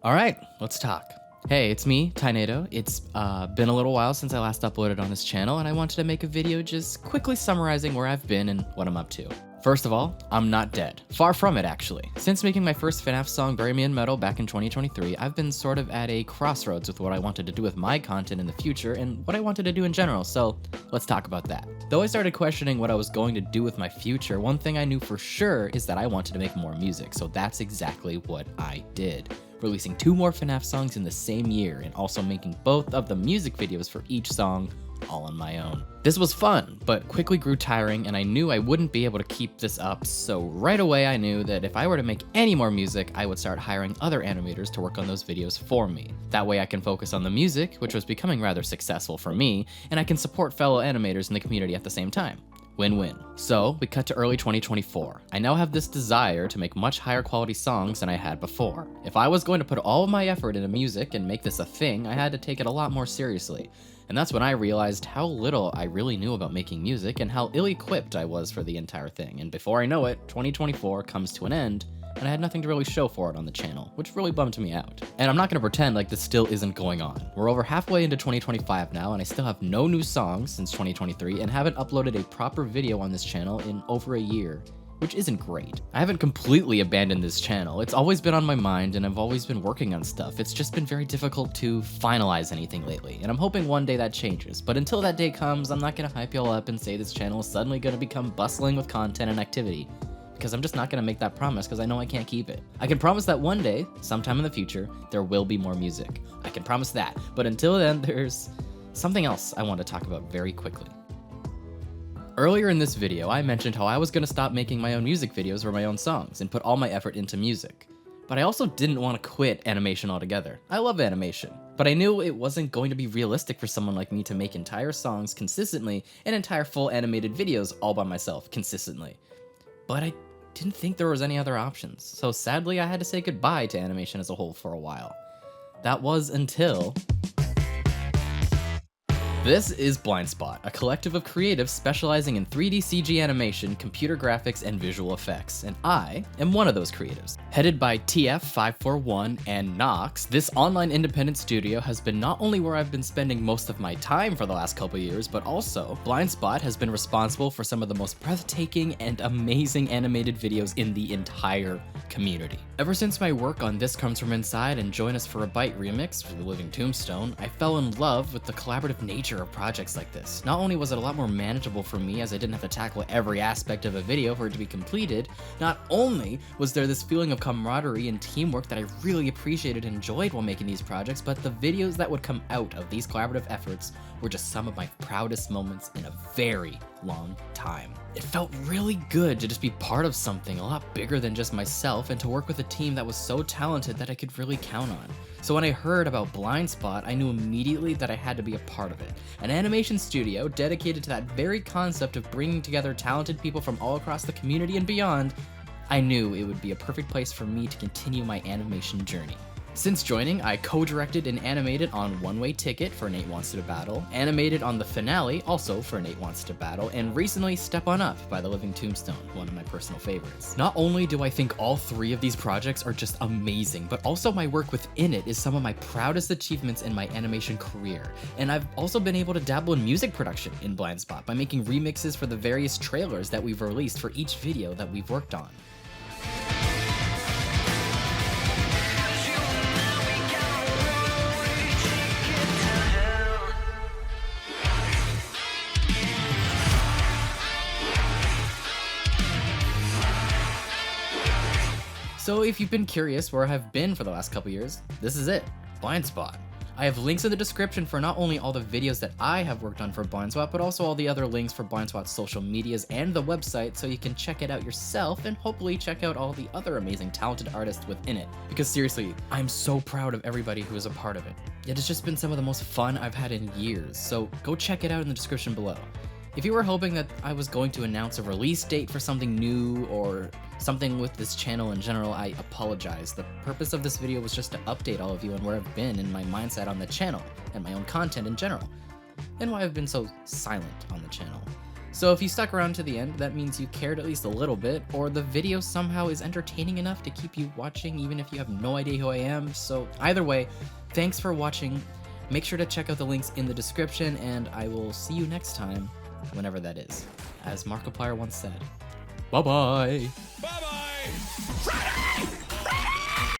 Alright, let's talk. Hey, it's me, Tynado. It's been a little while since I last uploaded on this channel, and I wanted to make a video just quickly summarizing where I've been and what I'm up to. First of all, I'm not dead. Far from it, actually. Since making my first FNAF song, Bury Me in Metal, back in 2023, I've been sort of at a crossroads with what I wanted to do with my content in the future and what I wanted to do in general, so let's talk about that. Though I started questioning what I was going to do with my future, one thing I knew for sure is that I wanted to make more music, so that's exactly what I did. Releasing 2 more FNAF songs in the same year, and also making both of the music videos for each song all on my own. This was fun, but quickly grew tiring, and I knew I wouldn't be able to keep this up, so right away I knew that if I were to make any more music, I would start hiring other animators to work on those videos for me. That way I can focus on the music, which was becoming rather successful for me, and I can support fellow animators in the community at the same time. Win-win. So, we cut to early 2024. I now have this desire to make much higher quality songs than I had before. If I was going to put all of my effort into music and make this a thing, I had to take it a lot more seriously. And that's when I realized how little I really knew about making music and how ill-equipped I was for the entire thing. And before I know it, 2024 comes to an end, and I had nothing to really show for it on the channel, which really bummed me out. And I'm not gonna pretend like this still isn't going on. We're over halfway into 2025 now, and I still have no new songs since 2023 and haven't uploaded a proper video on this channel in over a year, which isn't great. I haven't completely abandoned this channel. It's always been on my mind and I've always been working on stuff. It's just been very difficult to finalize anything lately, and I'm hoping one day that changes. But until that day comes, I'm not gonna hype y'all up and say this channel is suddenly gonna become bustling with content and activity, because I'm just not gonna make that promise because I know I can't keep it. I can promise that one day, sometime in the future, there will be more music. I can promise that, but until then, there's something else I want to talk about very quickly. Earlier in this video, I mentioned how I was gonna stop making my own music videos for my own songs and put all my effort into music. But I also didn't want to quit animation altogether. I love animation, but I knew it wasn't going to be realistic for someone like me to make entire songs consistently and entire full animated videos all by myself consistently. But I didn't think there was any other options, so sadly I had to say goodbye to animation as a whole for a while. That was until... This is Blindspot, a collective of creatives specializing in 3D CG animation, computer graphics, and visual effects, and I am one of those creatives. Headed by TF541 and Nox, this online independent studio has been not only where I've been spending most of my time for the last couple years, but also Blindspot has been responsible for some of the most breathtaking and amazing animated videos in the entire community. Ever since my work on This Comes From Inside and Join Us for a Bite remix for The Living Tombstone, I fell in love with the collaborative nature of projects like this. Not only was it a lot more manageable for me as I didn't have to tackle every aspect of a video for it to be completed, not only was there this feeling of camaraderie and teamwork that I really appreciated and enjoyed while making these projects, but the videos that would come out of these collaborative efforts were just some of my proudest moments in a very long time. It felt really good to just be part of something a lot bigger than just myself and to work with a team that was so talented that I could really count on. So when I heard about Blindspot, I knew immediately that I had to be a part of it. An animation studio dedicated to that very concept of bringing together talented people from all across the community and beyond. I knew it would be a perfect place for me to continue my animation journey. Since joining, I co-directed and animated on One Way Ticket for Nate Wants to Battle, animated on the finale, also for Nate Wants to Battle, and recently Step On Up by The Living Tombstone, one of my personal favorites. Not only do I think all 3 of these projects are just amazing, but also my work within it is some of my proudest achievements in my animation career. And I've also been able to dabble in music production in Blindspot by making remixes for the various trailers that we've released for each video that we've worked on. So if you've been curious where I've been for the last couple years, this is it, Blindspot. I have links in the description for not only all the videos that I have worked on for Blindspot, but also all the other links for Blindspot's social medias and the website, so you can check it out yourself and hopefully check out all the other amazing talented artists within it. Because seriously, I'm so proud of everybody who is a part of it. It has just been some of the most fun I've had in years, so go check it out in the description below. If you were hoping that I was going to announce a release date for something new or something with this channel in general, I apologize. The purpose of this video was just to update all of you on where I've been and my mindset on the channel and my own content in general, and why I've been so silent on the channel. So if you stuck around to the end, that means you cared at least a little bit, or the video somehow is entertaining enough to keep you watching even if you have no idea who I am. So either way, thanks for watching. Make sure to check out the links in the description, and I will see you next time, whenever that is. As Markiplier once said. Bye-bye! Bye-bye!